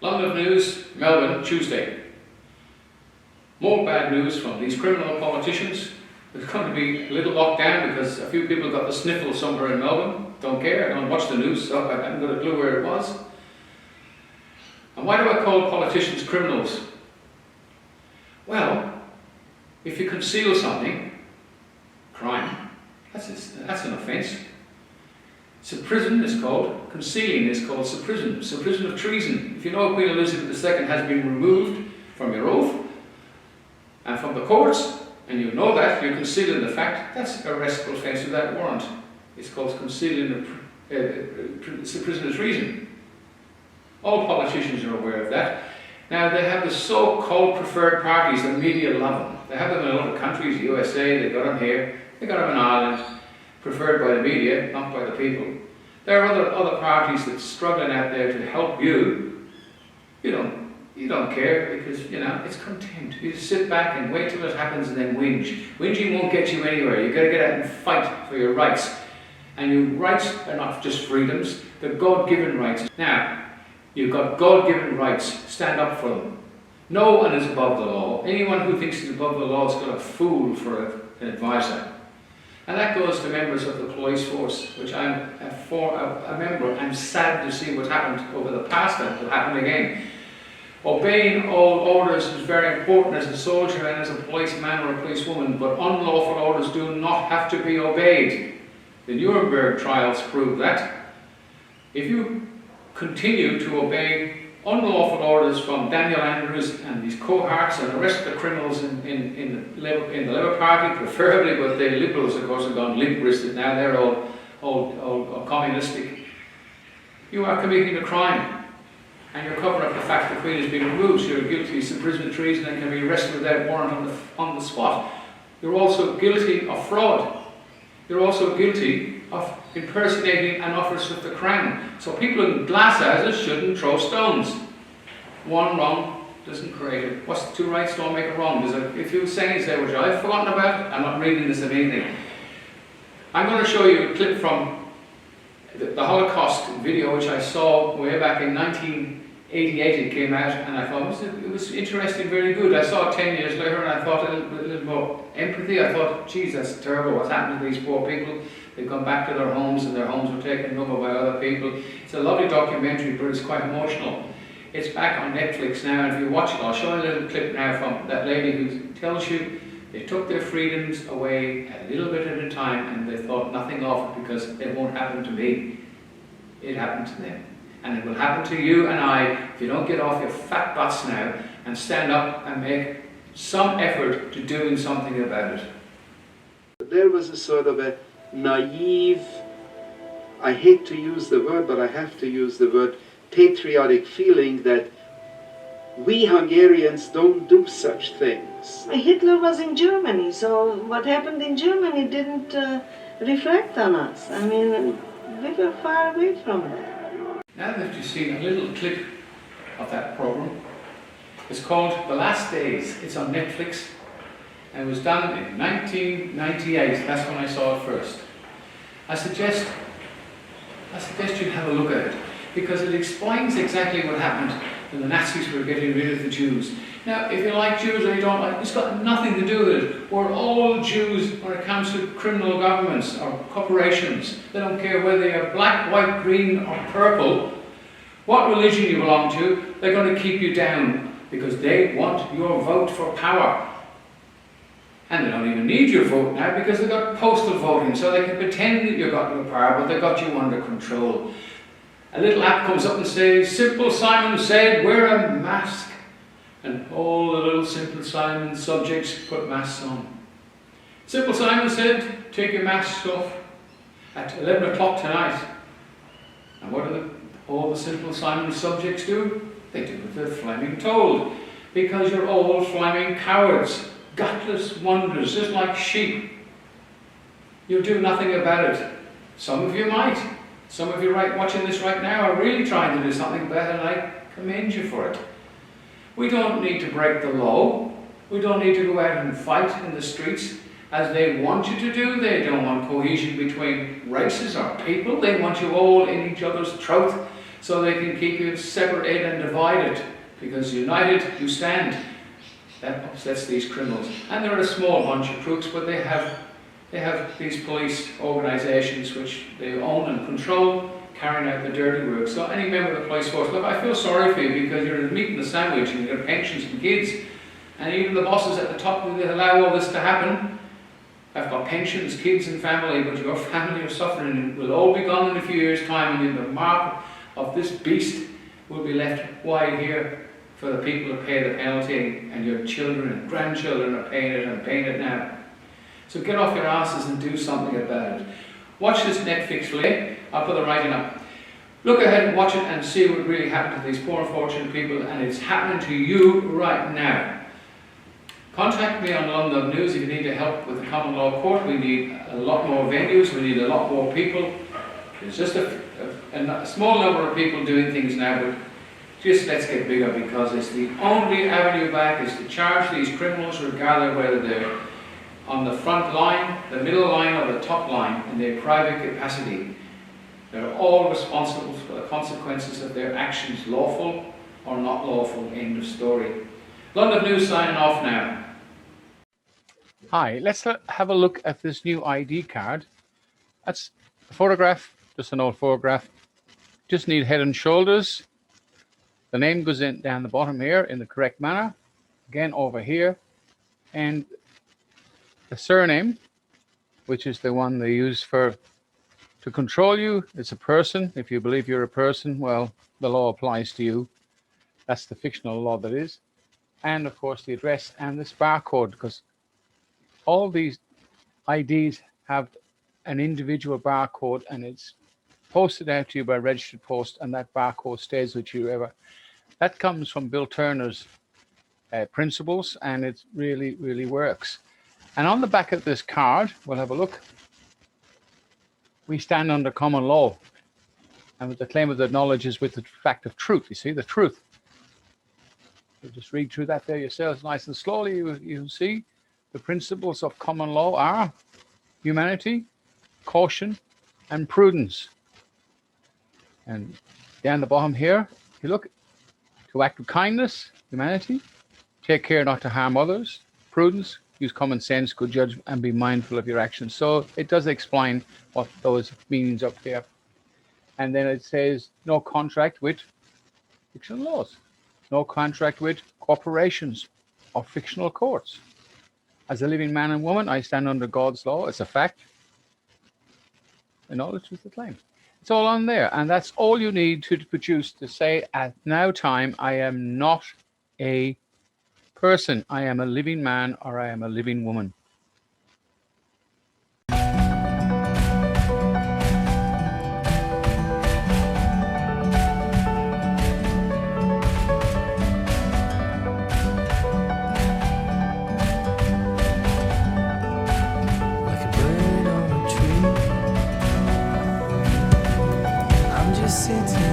London News, Melbourne, Tuesday. More bad news from these criminal politicians. There's going to be a little lockdown because a few people got the sniffle somewhere in Melbourne. Don't care, I don't watch the news, so I haven't got a clue where it was. And why do I call politicians criminals? Well, if you conceal something, crime, that's an offence. Supprison is called, concealing is called supprison, supprison of treason. If you know Queen Elizabeth II has been removed from your oath and from the courts, and you know that, you're concealing the fact, that's arrestable offence without warrant. It's called concealing supprison of treason. All politicians are aware of that. Now they have the so-called preferred parties, the media love them. They have them in a lot of countries, the USA, they've got them here, they've got them in Ireland, preferred by the media, not by the people. There are other parties that's struggling out there to help you. You don't care because, it's contempt. You just sit back and wait till it happens and then whinge. Whinging won't get you anywhere. You've got to get out and fight for your rights. And your rights are not just freedoms, they're God-given rights. Now, you've got God-given rights. Stand up for them. No one is above the law. Anyone who thinks he's above the law has got a fool for an advisor. And that goes to members of the police force, which I'm a member. I'm sad to see what's happened over the past and will happen again. Obeying all orders is very important as a soldier and as a policeman or a policewoman, but unlawful orders do not have to be obeyed. The Nuremberg trials prove that. If you continue to obey unlawful orders from Daniel Andrews and his cohorts and the rest of the criminals in the Labour Party, preferably, but the Liberals, of course, have gone Liberalistic now, they're all communistic. You are committing a crime. And you're covering up the fact the Queen has been removed, so you're guilty of suppression of treason and can be arrested without warrant on the spot. You're also guilty of fraud. You're also guilty of impersonating an officer of the Crown. So people in glass houses shouldn't throw stones. One wrong doesn't create it. What's two rights don't make a wrong. There's a few sayings there which I've forgotten about. I'm not reading this amazing. I'm going to show you a clip from the Holocaust video which I saw way back in 1988. It came out and I thought it was interesting, very good. I saw it 10 years later and I thought a little more empathy. I thought, geez, that's terrible what's happened to these poor people. They've gone back to their homes and their homes were taken over by other people. It's a lovely documentary, but it's quite emotional. It's back on Netflix now, and if you watch it, I'll show you a little clip now from that lady who tells you they took their freedoms away a little bit at a time and they thought nothing of it because it won't happen to me. It happened to them. And it will happen to you and I if you don't get off your fat butts now and stand up and make some effort to doing something about it. There was a sort of a naive, I hate to use the word, but I have to use the word, patriotic feeling that we Hungarians don't do such things. Hitler was in Germany, so what happened in Germany didn't reflect on us. I mean, we were far away from it. Now that you've seen a little clip of that program, it's called The Last Days. It's on Netflix and it was done in 1998. That's when I saw it first. I suggest you have a look at it because it explains exactly what happened when the Nazis were getting rid of the Jews. Now, if you like Jews or you don't like, it's got nothing to do with it. We're all Jews when it comes to criminal governments or corporations. They don't care whether you're black, white, green or purple. What religion you belong to, they're going to keep you down because they want your vote for power. And they don't even need your vote now because they've got postal voting, so they can pretend that you've got your power, but they've got you under control. A little app comes up and says, Simple Simon said, wear a mask. And all the little Simple Simon subjects put masks on. Simple Simon said, take your masks off at 11 o'clock tonight. And what do all the Simple Simon subjects do? They do what they're flaming told. Because you're all flaming cowards, gutless wonders, just like sheep. You'll do nothing about it. Some of you might. Some of you watching this right now are really trying to do something better, and I commend you for it. We don't need to break the law. We don't need to go out and fight in the streets as they want you to do. They don't want cohesion between races or people. They want you all in each other's throat so they can keep you separated and divided, because united you stand. That upsets these criminals. And they're a small bunch of crooks, but they have these police organisations which they own and control, carrying out the dirty work. So any member of the police force, look, I feel sorry for you, because you're meeting the sandwich and you've got pensions and kids, and even the bosses at the top who allow all this to happen. I've got pensions, kids and family, but your family are suffering, and will all be gone in a few years' time, and the mark of this beast will be left wide here for the people to pay the penalty, and your children and grandchildren are paying it, and paying it now. So get off your asses and do something about it. Watch this Netflix flick. I'll put the writing up. Look ahead and watch it and see what really happened to these poor unfortunate people, and it's happening to you right now. Contact me on London News if you need help with the common law court. We need a lot more venues, we need a lot more people. There's just a small number of people doing things now, but just let's get bigger, because it's the only avenue back is to charge these criminals, regardless whether they're on the front line, the middle line, or the top line in their private capacity. They're all responsible for the consequences of their actions, lawful or not lawful. End of story. London News signing off now. Hi, let's have a look at this new ID card. That's a photograph, just an old photograph. Just need head and shoulders. The name goes in down the bottom here in the correct manner. Again over here. And the surname, which is the one they use to control you. It's a person. If you believe you're a person, well, the law applies to you. That's the fictional law that is. And of course the address and this barcode, because all these IDs have an individual barcode, and it's posted out to you by registered post, and that barcode stays with you ever. That comes from Bill Turner's principles, and it really, really works. And on the back of this card, we'll have a look. We stand under common law, and with the claim of the knowledge is with the fact of truth. You see, the truth. You just read through that there yourselves nice and slowly. You see the principles of common law are humanity, caution, and prudence. And down the bottom here, you look, to act with kindness, humanity, take care not to harm others, prudence, use common sense, good judgment, and be mindful of your actions. So it does explain what those meanings up there. And then it says no contract with fictional laws, no contract with corporations or fictional courts. As a living man and woman, I stand under God's law. It's a fact. And knowledge is the claim. It's all on there. And that's all you need to produce to say at now time, I am not a person. I am a living man, or I am a living woman. Like a bird on a tree, I'm just sitting